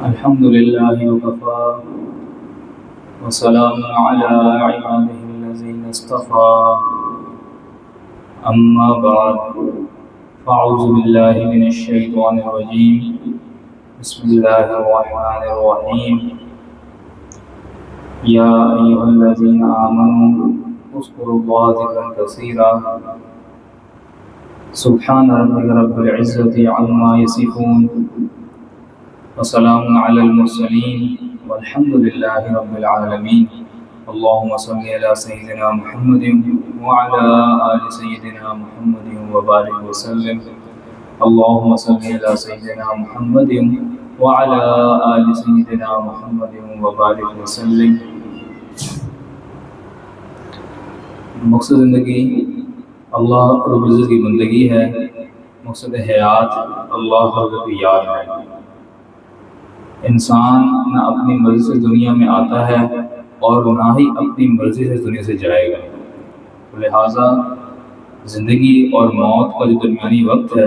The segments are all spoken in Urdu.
الحمد لله وكفى وسلام على عباده الذين اصطفى أما بعد فأعوذ بالله من الشيطان الرجيم بسم الله الرحمن الرحيم يا أيها الذين آمنوا اذكروا الله ذكرا كثيرا سبحان ربك رب العزة عما يصفون وسلام على المرسلين والحمد لله رب العالمين اللهم صل على سيدنا محمد وعلى آل سيدنا محمد وبارك وسلم اللهم صل على سيدنا محمد وعلى آل سيدنا محمد وبارك وسلم. مقصد زندگی اللہ رب العزت کی بندگی ہے. مقصد حیات اللہ رب کی یاد ہے. انسان نہ اپنی مرضی سے دنیا میں آتا ہے اور نہ ہی اپنی مرضی سے دنیا سے جائے گا. لہٰذا زندگی اور موت کا جو درمیانی وقت ہے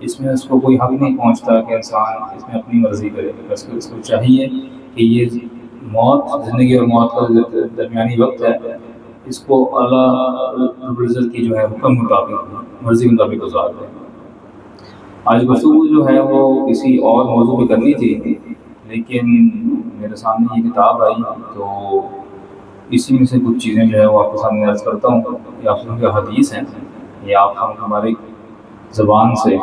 اس میں اس کو کوئی حق نہیں پہنچتا کہ انسان اس میں اپنی مرضی کرے. بس اس کو چاہیے کہ یہ موت زندگی اور موت کا درمیانی وقت ہے اس کو اللہ رب العزت کی جو ہے حکم مطابق مرضی کے مطابق گزار دیں. آج گفتگو جو ہے وہ کسی اور موضوع پہ کرنی تھی لیکن میرے سامنے یہ کتاب آئی تو اسی میں سے کچھ چیزیں جو ہے وہ آپ کے سامنے عرض کرتا ہوں. یہ آپ کے حدیث ہیں, یہ آپ ہماری زبان سے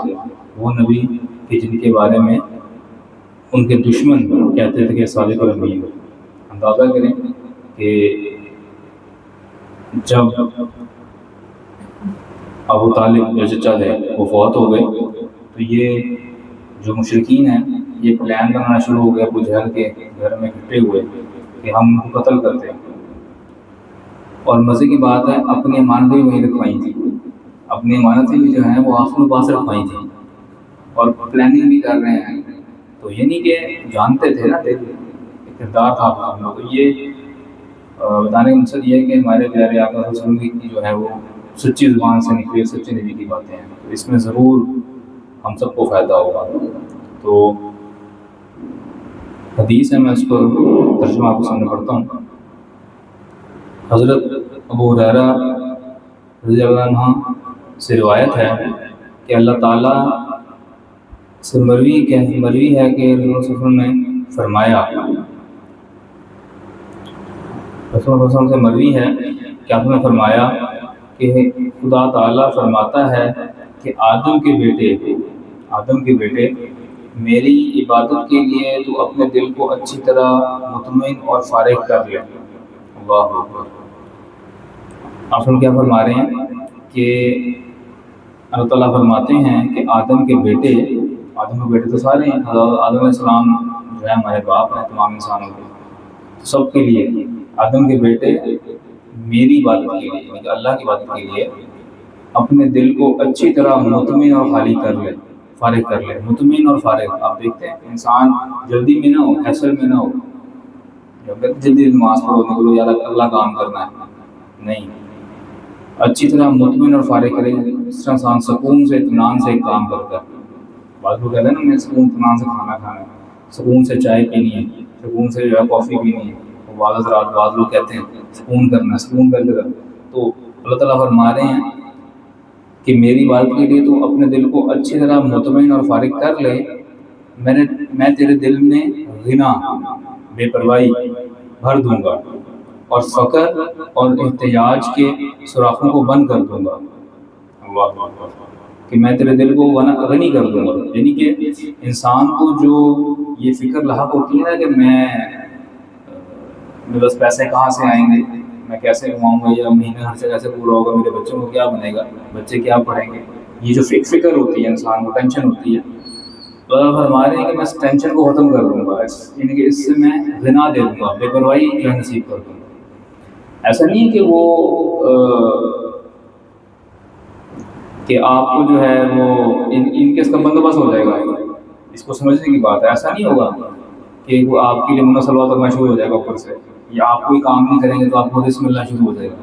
وہ نبی کہ جن کے بارے میں ان کے دشمن کہتے تھے کہ صادق اور امین. اندازہ کریں کہ جب ابو طالب جو چچا تھے وہ فوت ہو گئے تو یہ جو مشرکین ہیں یہ پلان بنانا شروع ہو گیا ابو جہل کے گھر میں اکٹھے ہوئے کہ ہم ان کو قتل کرتے ہیں. اور مزے کی بات ہے اپنی امانتیں بھی وہیں رکھوائی تھیں. اپنی امانتیں بھی جو ہیں وہ آسمان و پاس رکھوائی تھیں اور پلاننگ بھی کر رہے ہیں. تو یہ نہیں کہ جانتے تھے نا کردار تھا آپ لوگ. تو یہ بتانے کا مقصد یہ ہے کہ ہمارے پیارے آقا رسول کی جو ہے وہ سچی زبان سے نکلی سچے نبی کی باتیں ہیں. تو اس میں ضرور ہم سب کو فائدہ ہوگا. تو حدیث ہے, میں اس کو ترجمہ آپ کے سامنے پڑھتا ہوں. حضرت ابو ہریرہ رضی اللہ عنہ سے روایت ہے کہ اللہ تعالیٰ سے مروی ہے کہ رسول اللہ صلی اللہ علیہ وسلم نے فرمایا, رسول اللہ صلی اللہ علیہ وسلم سے مروی ہے کہ آپ نے فرمایا کہ خدا تعالیٰ فرماتا ہے کہ آدم کے بیٹے میری عبادت کے لیے تو اپنے دل کو اچھی طرح مطمئن اور فارغ کر لے. اللہ اکبر. آپ کیا فرما رہے ہیں کہ اللہ تعالیٰ فرماتے ہیں کہ آدم کے بیٹے تو سارے ہیں, آدم علیہ السلام جو ہے ہمارے باپ ہیں تمام انسانوں کے, سب کے لیے آدم کے بیٹے میری عبادت کے لیے یعنی کہ اللہ کی عبادت کے لیے اپنے دل کو اچھی طرح مطمئن اور خالی فارغ کر لے. مطمئن اور فارغ. آپ دیکھتے ہیں انسان جلدی میں نہ ہو, حیصل میں نہ ہو. جلدی نماز پڑھو نکلو یا اللہ کام کرنا ہے, نہیں, اچھی طرح مطمئن اور فارغ کرے. اس طرح انسان سکون سے اطمینان سے کام کرتا ہے. بعض لوگ کہتے ہیں نا میں سکون اطمینان سے کھانا کھانا ہے, سکون سے چائے پینی ہے, سکون سے جو ہے کافی پینی ہے. بعض لوگ کہتے ہیں سکون کرنا, سکون کر کے. تو اللہ تعالیٰ فرما رہے ہیں کہ میری عبادت کے لیے تو اپنے دل کو اچھی طرح مطمئن اور فارغ کر لے. میں تیرے دل میں غنا بے پرواہی بھر دوں گا اور فقر اور احتیاج کے سوراخوں کو بند کر دوں گا. اللہ کہ میں تیرے دل کو غنی کر دوں گا. یعنی کہ انسان کو جو یہ فکر لاحق ہوتی ہے نا کہ میں بس پیسے کہاں سے آئیں گے, میں کیسے کماؤں گا, یا مہینے خرچہ کیسے پورا ہوگا, میرے بچوں کو کیا بنے گا, بچے کیا پڑھیں گے, یہ جو فکر ہوتی ہے انسان کو, ٹینشن ہوتی ہے. تو اللہ فرما رہے ہیں کہ میں اس ٹینشن کو ختم کر دوں گا, یعنی کہ اس سے میں غنا دے دوں گا, بے پرواہی جو ہے نصیب کر دوں گا. ایسا نہیں ہے کہ وہ کہ آپ کو جو ہے وہ ان کے اس کا بندوبست ہو جائے گا. اس کو سمجھنے کی بات ہے. ایسا نہیں ہوگا کہ وہ آپ کے لیے منہ سلوات کرنا شروع ہو جائے گا اوپر سے, یا آپ کوئی کام نہیں کریں گے تو آپ کو رزق ملنا شروع ہو جائے گا.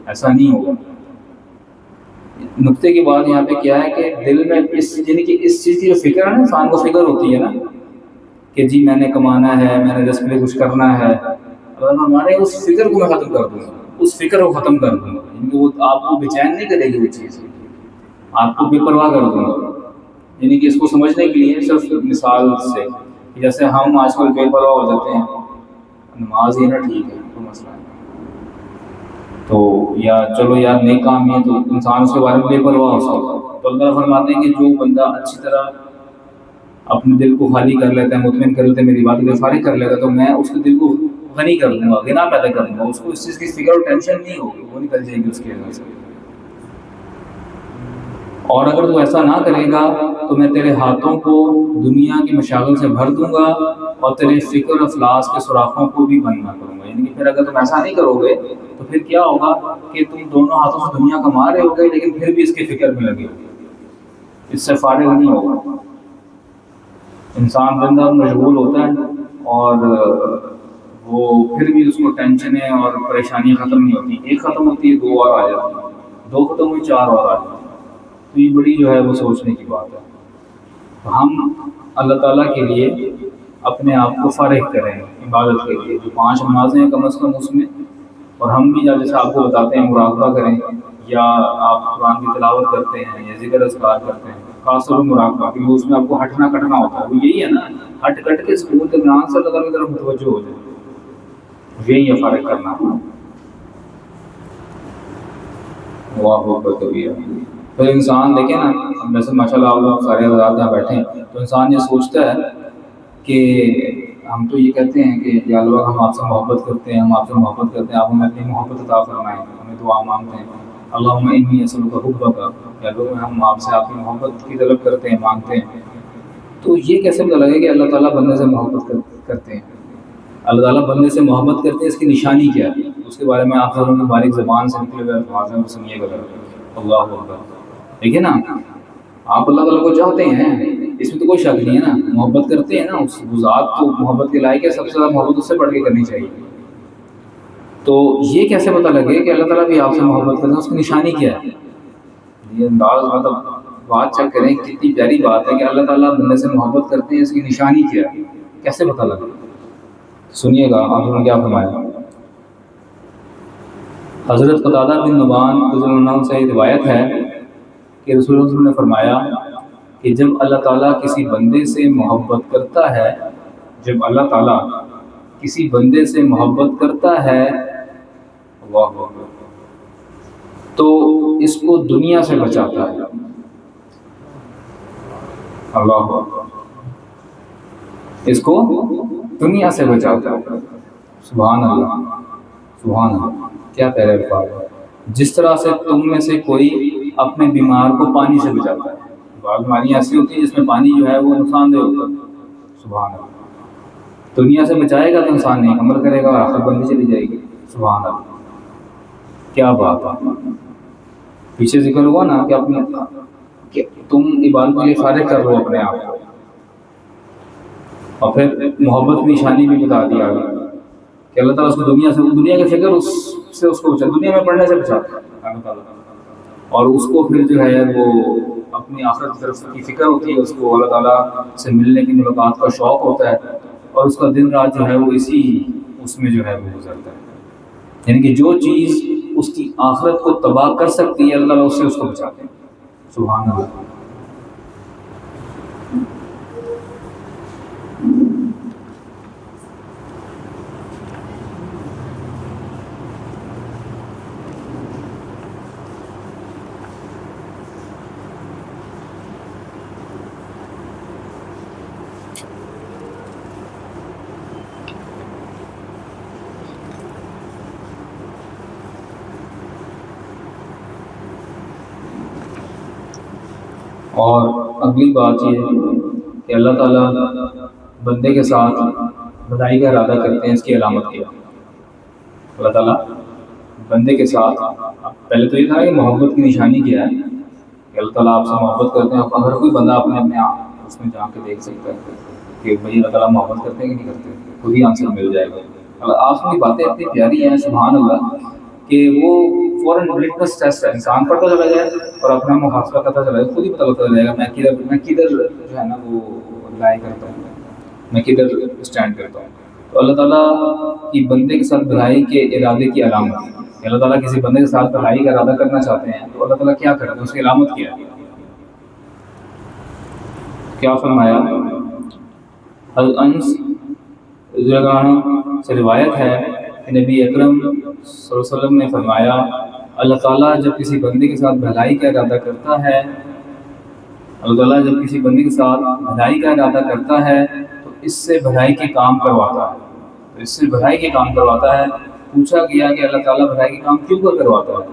ایسا نہیں ہوگا. نقطے کی بات یہاں پہ کیا ہے کہ دل میں یعنی کہ اس چیز کی جو فکر ہے نا, انسان کو فکر ہوتی ہے نا کہ جی میں نے کمانا ہے، میں نے رزق کے لیے کچھ کرنا ہے، اگر ہمارے اس فکر کو میں ختم کر دوں گا، اس فکر کو ختم کر دوں گا، یعنی کہ وہ آپ کو بے چین نہیں کرے گی وہ چیز، آپ کو بے پرواہ کر دوں گا۔ یعنی کہ اس کو سمجھنے کے لیے صرف مثال سے، جیسے ہم آج کل بے پرواہ ہو جاتے ہیں، نماز ہی نا ٹھیک ہے کوئی مسئلہ نہیں، تو یا چلو یار نیک کام ہے تو انسان اس کے بارے میں بے پرواہ ہو سکتا ہے۔ تو اللہ فرماتے ہیں کہ جو بندہ اچھی طرح اپنے دل کو خالی کر لیتا ہے، مطمئن کر لیتا ہے، میری بات کو فارغ کر لیتا ہے، تو میں اس کے دل کو غنی کر دوں گا، غنا پیدا کر دوں گا، اس کو اس چیز کی فکر اور ٹینشن نہیں ہوگی، وہ نکل جائے گی اس کے اندر سے۔ اور اگر تو ایسا نہ کرے گا تو میں تیرے ہاتھوں کو دنیا کی مشاغل سے بھر دوں گا اور تیرے فکر افلاس کے سوراخوں کو بھی بند نہ کروں گا۔ یعنی کہ پھر اگر تم ایسا نہیں کرو گے تو پھر کیا ہوگا کہ تم دونوں ہاتھوں سے دنیا کما رہے ہوگے لیکن پھر بھی اس کی فکر میں لگے ہوگے، اس سے فارغ نہیں ہوگا۔ انسان بندہ مشغول ہوتا ہے اور وہ پھر بھی اس کو ٹینشنیں اور پریشانیاں ختم نہیں ہوتی، ایک ختم ہوتی ہے دو اور آ جاتی ہیں، دو ختم ہوئی چار اور آ جاتی ہیں، تو یہ بڑی جو ہے وہ سوچنے کی بات ہے۔ تو ہم اللہ تعالیٰ کے لیے اپنے آپ کو فارغ کریں عبادت کے لیے، جو 5 نمازیں ہیں کم از کم اس میں، اور ہم بھی جیسے آپ کو بتاتے ہیں مراقبہ کریں، یا آپ قرآن کی تلاوت کرتے ہیں یا ذکر اذکار کرتے ہیں، خاص طور پر مراقبہ، کیونکہ اس میں آپ کو ہٹنا کٹنا ہوتا ہے، وہ یہی ہے نا، ہٹ کٹ کے سکون اطمینان سے اللہ تعالیٰ کی طرف متوجہ ہو جائے، یہی ہے فارغ کرنا۔ واہ اکبر کبیرہ۔ تو انسان دیکھیں نا، ویسے ماشاء اللہ آپ لوگ سارے حضرات یہاں بیٹھے ہیں، تو انسان یہ سوچتا ہے کہ ہم تو یہ کہتے ہیں کہ یا اللہ ہم آپ سے محبت کرتے ہیں، ہم آپ سے محبت کرتے ہیں، آپ ہمیں اپنی محبت عطا فرمائیں، ہمیں دعا مانگتے ہیں اللہم انی اسألک حبک، یا اللہ ہم آپ سے آپ کی محبت کی طلب کرتے ہیں، مانگتے ہیں۔ تو یہ کیسے پتہ لگے کہ اللہ تعالیٰ بندے سے محبت کرتے ہیں؟ اللہ تعالیٰ بندے سے محبت کرتے ہیں، اس کی نشانی کیا ہے؟ اس کے بارے میں آپ سب کی باریک زبان سے نکلے ہوئے الفاظ ہیں، وہ سنیے گا ذرا۔ اللہ اکبر۔ دیکھیں نا، آپ اللہ تعالیٰ کو چاہتے ہیں، اس میں تو کوئی شک نہیں ہے نا، محبت کرتے ہیں نا، اس ذات کو محبت کے لائق ہے، سب سے زیادہ محبت اس سے بڑھ کے کرنی چاہیے۔ تو یہ کیسے پتہ لگے کہ اللہ تعالیٰ بھی آپ سے محبت کرتے ہیں؟ اس کی نشانی کیا ہے؟ یہ انداز مطلب بات چیک کریں، کتنی پیاری بات ہے کہ اللہ تعالیٰ بندے سے محبت کرتے ہیں، اس کی نشانی کیا ہے، کیسے پتہ لگے؟ سنیے گا آپ نے کیا فرمایا۔ حضرت قتادہ بن نعمان رضی اللہ عنہ سے روایت ہے کہ رسول اللہ صلی اللہ علیہ وسلم نے فرمایا کہ جب اللہ تعالیٰ کسی بندے سے محبت کرتا ہے، جب اللہ تعالیٰ کسی بندے سے محبت کرتا ہے، اللہ اکبر، تو اس کو دنیا سے بچاتا ہے، اللہ اکبر، اس کو دنیا سے بچاتا ہے۔ سبحان اللہ، سبحان اللہ، کیا پیارے الفاظ ہے۔ جس طرح سے تم میں سے کوئی اپنے بیمار کو پانی سے بچاتا ہے، بعض بیماریاں ایسی ہوتی ہیں جس میں پانی جو ہے وہ نقصان دہ ہوتا ہے، سبحان اللہ، دنیا سے بچائے گا تو انسان نیک عمل کرے گا اور آخرت بندی چلی جائے گی، سبحان اللہ، کیا بات ہے۔ پیچھے ذکر ہوا نا کہ اپنے کہ تم عبادت کے لیے فارغ کر لو اپنے آپ کو، اور پھر محبت کی نشانی بھی بتا دیا کہ اللہ تعالیٰ اس کو دنیا سے، دنیا کی فکر اس کو بچا، دنیا میں پڑھنے سے بچاتا ہے اللہ تعالیٰ، اور اس کو پھر جو ہے وہ اپنی آخرت کی طرف کی فکر ہوتی ہے، اس کو اللہ تعالیٰ سے ملنے کی ملاقات کا شوق ہوتا ہے، اور اس کا دن رات جو ہے وہ اسی اس میں جو ہے وہ گزرتا ہے۔ یعنی کہ جو چیز اس کی آخرت کو تباہ کر سکتی ہے اللہ تعالیٰ اس سے اس کو بچاتے ہیں، سبحان اللہ۔ اور اگلی بات یہ ہے کہ اللہ تعالیٰ بندے کے ساتھ بھلائی کا ارادہ کرتے ہیں، اس کی علامت کیا؟ اللہ تعالیٰ بندے کے ساتھ، پہلے تو یہ تھا کہ محبت کی نشانی کیا ہے کہ اللہ تعالیٰ آپ سے محبت کرتے ہیں۔ اگر کوئی بندہ اپنے آپ اس میں جا کے دیکھ سکتا ہے کہ بھائی اللہ تعالیٰ محبت کرتے ہیں کہ نہیں کرتے، خود ہی آنسر مل جائے گا۔ آپ کی باتیں اتنی پیاری ہیں سبحان اللہ کہ وہ فوراً لٹمس ٹیسٹ ہے، انسان پڑھتا چلا جائے اور اپنا محاسبہ کرتا چلا جائے، خود ہی پتہ لگتا چلا جائے گا میں کدھر جو ہے نا وہ لائے کرتا ہوں۔ میں کدھر اسٹینڈ کرتا ہوں. تو اللہ تعالیٰ کی بندے کے ساتھ بھلائی کے ارادے کی علامت ہے کہ اللہ تعالیٰ کسی بندے کے ساتھ بھلائی کا ارادہ کرنا چاہتے ہیں تو اللہ تعالیٰ کیا کرتے ہیں, اس کی علامت کیا ہے. کیا فرمایا, حضرت انس رضی اللہ عنہ سے روایت ہے کہ نبی اکرم صلی اللہ علیہ وسلم نے فرمایا, اللہ تعالیٰ جب کسی بندے کے ساتھ بھلائی کا ارادہ کرتا ہے, اللہ تعالیٰ جب کسی بندے کے ساتھ بھلائی کا ارادہ کرتا ہے تو اس سے بھلائی کے کام کرواتا ہے, تو اس سے بھلائی کے کام کرواتا ہے. پوچھا گیا کہ اللہ تعالیٰ بھلائی کے کام کیوں کرواتا ہے,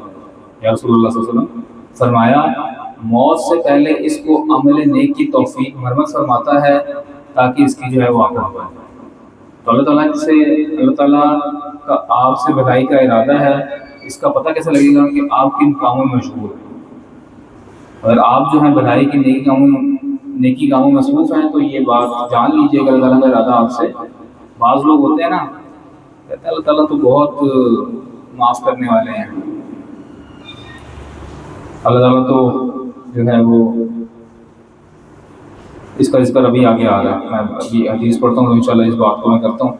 یا رسول اللہ صلی اللہ علیہ وسلم فرمایا, موت سے پہلے اس کو عمل نیک کی توفیق مرمت فرماتا ہے تاکہ اس کی جو ہے وہ عقل ہو. تو اللہ تعالیٰ کا آپ سے بھلائی کا ارادہ ہے, اس کا پتہ کیسے لگے گا کہ آپ کن کاموں میں مشغول ہیں. اگر آپ جو ہیں بھلائی کی نیکی کاموں میں مصروف ہیں تو یہ بات جان لیجیے کہ اللہ تعالیٰ کا ارادہ آپ سے. بعض لوگ ہوتے ہیں نا, کہتے ہیں اللہ تعالیٰ تو بہت معاف کرنے والے ہیں, اللہ تعالیٰ تو جو ہے وہ اس کا ابھی آگے آ رہا ہے, میں ابھی حدیث پڑھتا ہوں تو انشاءاللہ اس بات کو میں کرتا ہوں.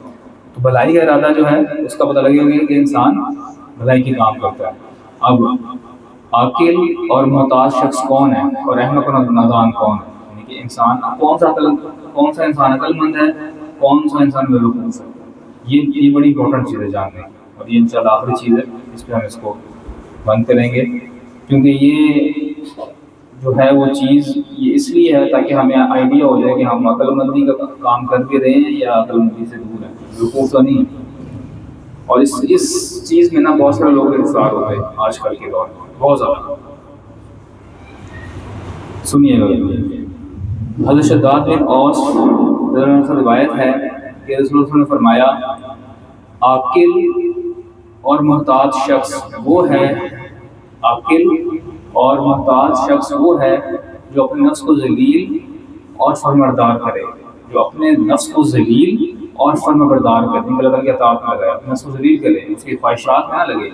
تو بھلائی کا ارادہ جو ہے اس کا پتہ لگے گا کہ انسان بھلائی کے کام کرتا ہے. اب عاقل اور محتاج شخص کون ہے اور احمق اور نادان کون ہے, یعنی کہ انسان کون سا انسان عقل مند ہے, کون سا انسان بیوقوف ہے, یہ بڑی امپورٹنٹ چیز ہے جاننے. اور یہ انشاءاللہ آخری چیز ہے, اس پہ ہم اس کو بند کریں گے, کیونکہ یہ جو ہے وہ چیز یہ اس لیے ہے تاکہ ہمیں آئیڈیا ہو جائے کہ ہم عقل مندی کا کام کر بھی رہے ہیں یا عقل مندی سے دور ہیں, بیوقوف تو نہیں. اور اس چیز میں نا بہت سارے لوگ گرفتار ہوتے ہیں آج کل کے دور میں, بہت زیادہ. سنیے گا, حضرت شداد بن اوس سے روایت ہے کہ رسول اللہ نے فرمایا, عاقل اور محتاج شخص وہ ہے, عاقل اور محتاج شخص وہ ہے جو اپنے نفس کو ذلیل اور فرمانبردار کرے, جو اپنے نفس کو ذلیل اور فرمانبردار کرے, اللہ تعالیٰ کی اطاعت میں لگے, اپنے نفس کو ذلیل کرے, اس کی خواہشات میں نہ لگے,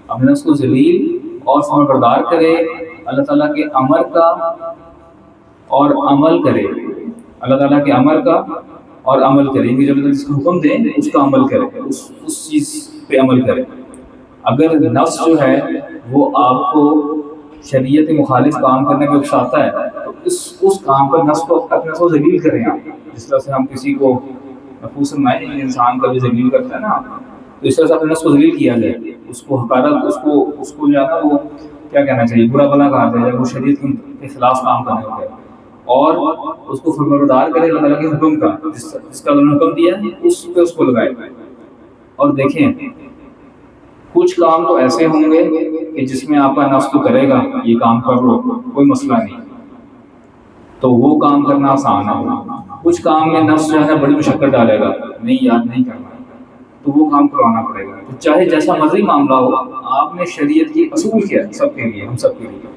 اپنے نفس کو ذلیل اور فرمانبردار کرے, اللہ تعالیٰ کے امر کا اور عمل کرے, اللہ تعالیٰ کے امر کا اور عمل کرے, کہ جب جس کو حکم دیں اس کا عمل کرے, اس چیز پہ عمل کرے. اگر نفس جو ہے وہ آپ کو شریعت مخالف کام کرنے میں اکساتا ہے تو اس کام پر نفس کو اپنے نفس کو ذلیل کریں آپ. جس طرح سے ہم کسی کو محفوظ سمجھائیں, انسان کا بھی ذلیل کرتا ہے نا, تو اس طرح سے اپنے نفس کو ذلیل کیا جائے, اس کو حقارت, اس کو جو ہے نا وہ کیا کہنا چاہیے, برا بھلا کہا جائے, وہ شریعت کے خلاف کام کرنے ہوتے ہیں, اور اس کو فرمانبردار کرے اللہ تعالیٰ کے حکم کا, جس کا انہوں نے حکم دیا اس پہ اس کو لگائے. اور دیکھیں کچھ کام تو ایسے ہوں گے کہ جس میں آپ کا نفس تو کرے گا یہ کام کر لو, کوئی مسئلہ نہیں, تو وہ کام کرنا آسان ہے. کچھ کام میں نفس جو ہے بڑی مشقت ڈالے گا, نہیں یاد نہیں کرنا, تو وہ کام کروانا پڑے گا. تو چاہے جیسا مرضی معاملہ ہو, آپ نے شریعت کی اصول کیا سب کے لیے, ہم سب کے لیے,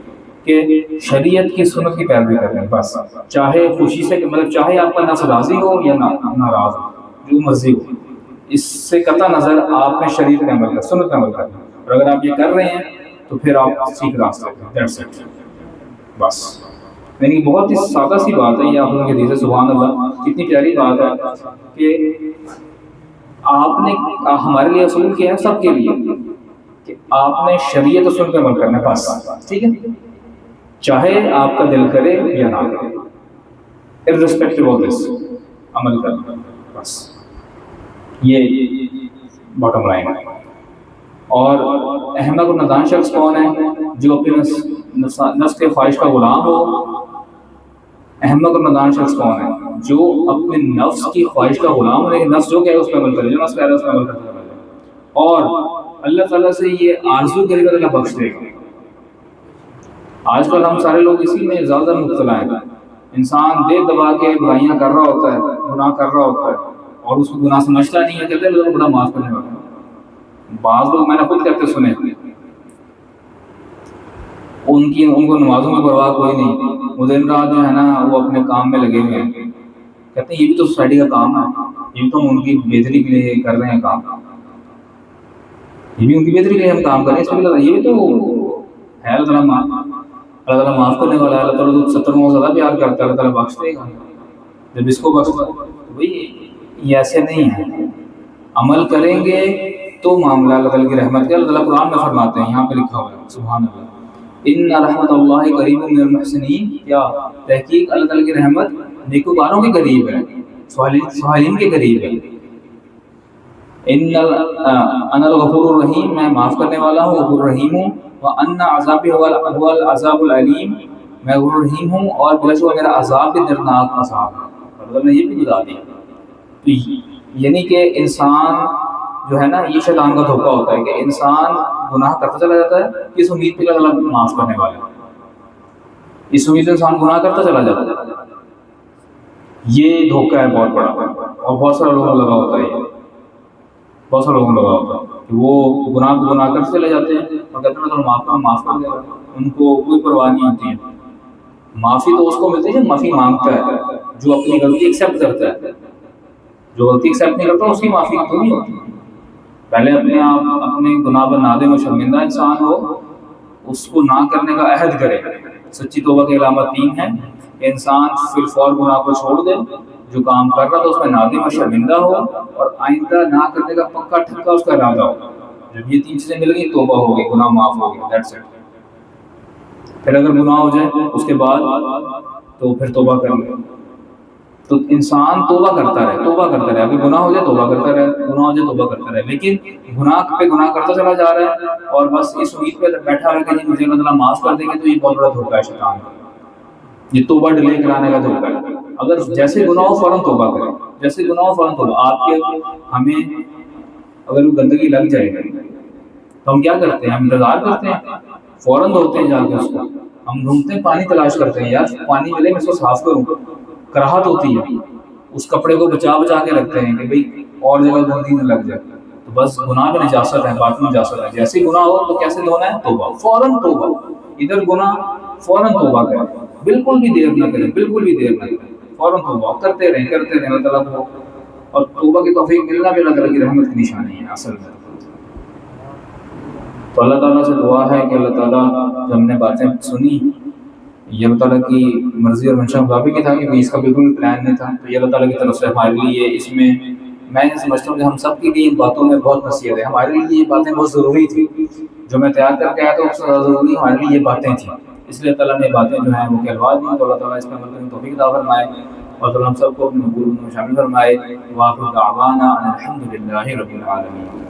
کہ شریعت کی سنت کی پیروی کریں بس, چاہے خوشی سے, مطلب چاہے آپ کا نفس راضی ہو یا ناراض ہو, جو مرضی ہو, اس سے قطع نظر آپ نے شریعت میں عمل کرنا, سنت میں عمل کرنا. اور اگر آپ یہ کر رہے ہیں تو پھر آپ ٹھیک راستے ہیں, دیٹس اٹ بس. یعنی بہت ہی سادہ سی بات ہے یہ, آپ لوگوں کے دل سے سبحان اللہ, کتنی پیاری بات ہے کہ آپ نے ہمارے لیے اصول کیا ہے سب کے لیے کہ آپ نے شریعت و سنت پہ عمل کرنا ہے بس, ٹھیک ہے, چاہے آپ کا دل کرے یا نہ کرے, irrespective of this عمل کرنا بس, یہ باٹم لائن ہے. اور احمق اور نادان شخص کون ہے, جو اپنے نفس کے خواہش کا غلام ہو. احمق اور نادان شخص کون ہے, جو اپنے نفس کی خواہش کا غلام ہو, لیکن نفس جو کہے اس پہ عمل کرے, جو نفس کہہ رہا ہے اس پہ عمل کرتا ہے, اور اللہ تعالیٰ سے یہ آرزو کرے گا, اللہ بخش دے گا. آج کل ہم سارے لوگ اسی میں زیادہ مبتلا ہیں. انسان دے دبا کے برائیاں کر رہا ہوتا ہے, گناہ کر رہا ہوتا ہے, اور اس کو گناہ سمجھتا نہیں ہے, کہتے ہیں اللہ بڑا معاف کرنے والا ہے. بعض لوگ میں نے خود کہتے سنے, ان کو نمازوں کی پرواہ کوئی نہیں, وہ دن رات جو ہے نا وہ اپنے کام میں لگے ہوئے ہیں. کہتے ہیں یہ بھی تو سوسائٹی کا کام ہے, یہ بھی تو ہم ان کی بہتری کے لیے کر رہے ہیں کام, یہ بھی ان کی بہتری کے لیے ہم کام کر رہے ہیں, اس میں یہ بھی تو ہے. اللہ تعالیٰ معاف کرنے والا ہے, اللہ تعالیٰ تو 70 زیادہ پیار کرتا ہے, اللہ تعالیٰ بخش دے گا. جب اس کو بخش بھائی یہ ایسے نہیں ہے، عمل کریں گے تو معاملہ اللہ تعالیٰ کی رحمت کا۔ اللہ تعالیٰ قرآن میں فرماتے ہیں، یہاں پہ لکھا ہوا ہے سبحان اللہ، ان رحمت اللہ قریب من المحسنین، کیا تحقیق اللہ تعالیٰ کی رحمت نیکوکاروں کے قریب ہے، صالحین کے قریب ہے۔ انا الغفور الرحیم، میں معاف کرنے والا ہوں، غفور الرحیم ہوں، وان عذابی هو العذاب العلیم، میں غفور الرحیم ہوں اور بلا شبہ میرا عذاب بھی دردناک عذاب ہے۔ اللہ نے یہ بھی بتا دیا، تو یعنی کہ انسان جو ہے نا، یہ شیطان کا دھوکہ ہوتا ہے کہ انسان گناہ کرتا چلا جاتا ہے، اس امید پہ اللہ معاف کرنے والا ہے، اس امید سے انسان گناہ کرتا چلا جاتا ہے۔ یہ دھوکہ ہے بہت بڑا، اور بہت سارے لوگوں کو لگا ہوتا ہے، بہت سارے لوگوں کو لگا ہوتا ہے کہ وہ گناہ کرتے چلے جاتے ہیں اور کہتے ہیں معاف کر دے گا، ان کو کوئی پرواہ نہیں ہوتی ہے۔ معافی تو اس کو ملتی ہے جو معافی مانگتا ہے، جو اپنی غلطی ایکسیپٹ کرتا ہے۔ جو غلطی ایکسیپٹ نہیں کرتا اس کی معافی تو نہیں ہوتی۔ پہلے اپنے آپ اپنے گناہ پر نادم و شرمندہ انسان ہو، اس کو نہ کرنے کا عہد کرے۔ سچی توبہ کی علامت 3 ہے کہ انسان فی الفور گناہ کو چھوڑ دے، جو کام کر رہا تھا اس میں نادم و شرمندہ ہو، اور آئندہ نہ کرنے کا پکا ٹھکا اس کا ارادہ ہو۔ جب یہ 3 چیزیں مل گئی، توبہ ہو گئی، گناہ معاف ہو گیا، دیٹس اٹ۔ پھر اگر گناہ ہو جائے اس کے بعد تو پھر توبہ کر لے۔ تو انسان توبہ کرتا رہے، اگر گناہ ہو جائے توبہ کرتا رہے، گناہ ہو جائے توبہ کرتا رہے، لیکن گناہ پہ گناہ کرتا چلا جا رہا ہے اور بس اس امید پہ بیٹھا ہے کہ مجھے اللہ تعالیٰ معاف کر دیں گے، تو یہ بہت بڑا دھوکہ ہے شیطان کا، یہ توبہ ڈیلے کرانے کا دھوکہ ہے۔ اگر جیسے گناہ ہو فوراً توبہ کریں، جیسے گناہ ہو فوراً توبہ۔ آپ کے ہمیں اگر وہ گندگی لگ جائے تو ہم کیا کرتے ہیں؟ ہم انتظار کرتے ہیں، فوراً دھوتے ہیں جا کے اس کو، ہم ڈھونڈتے ہیں، پانی تلاش کرتے ہیں، یار پانی ملے میں اس کو صاف کروں، کراہت ہوتی ہے، اس کپڑے کو بچا کے رکھتے ہیں کہ بھئی اور جگہ گندگی نہ لگ جائے۔ تو بس گناہ میں نجاست ہے، باطن نجاست ہے۔ جیسے گناہ ہو تو کیسے دھونا ہے؟ توبہ، فوراً توبہ۔ ادھر گناہ فوراً توبہ کریں، بالکل بھی دیر نہ کریں، بالکل بھی دیر نہ کریں، فوراً توبہ کرتے رہیں اللہ تعالیٰ کو۔ اور توبہ کی توفیق ملنا بھی اللہ تعالیٰ کی رحمت کی نشانی ہے اصل میں۔ تو اللہ تعالیٰ سے دعا ہے کہ اللہ تعالیٰ جو ہم نے باتیں سنی، یہ اللہ تعالیٰ کی مرضی اور منشا مطابق ہی تھا، کہ اس کا بالکل پلان نہیں تھا، تو یہ اللہ تعالیٰ کی طرف سے ہمارے لیے اس میں میں یہ سمجھتا ہوں کہ ہم سب کے لیے ان باتوں میں بہت نصیحت ہے، ہمارے لیے یہ باتیں بہت ضروری تھی، جو میں تیار کر کے آیا تو سب سے ضروری ہمارے لیے یہ باتیں تھیں، اس لیے اللہ تعالیٰ نے یہ باتیں جو ہیں وہ کہلوا دی۔ تو اللہ تعالیٰ اس کا مطلب توفیق عطا فرمائے، اور اللہ ہم سب کو اپنے حقوق میں شامل فرمائے۔ وآخر دعوانا ان الحمد للہ رب العالمین۔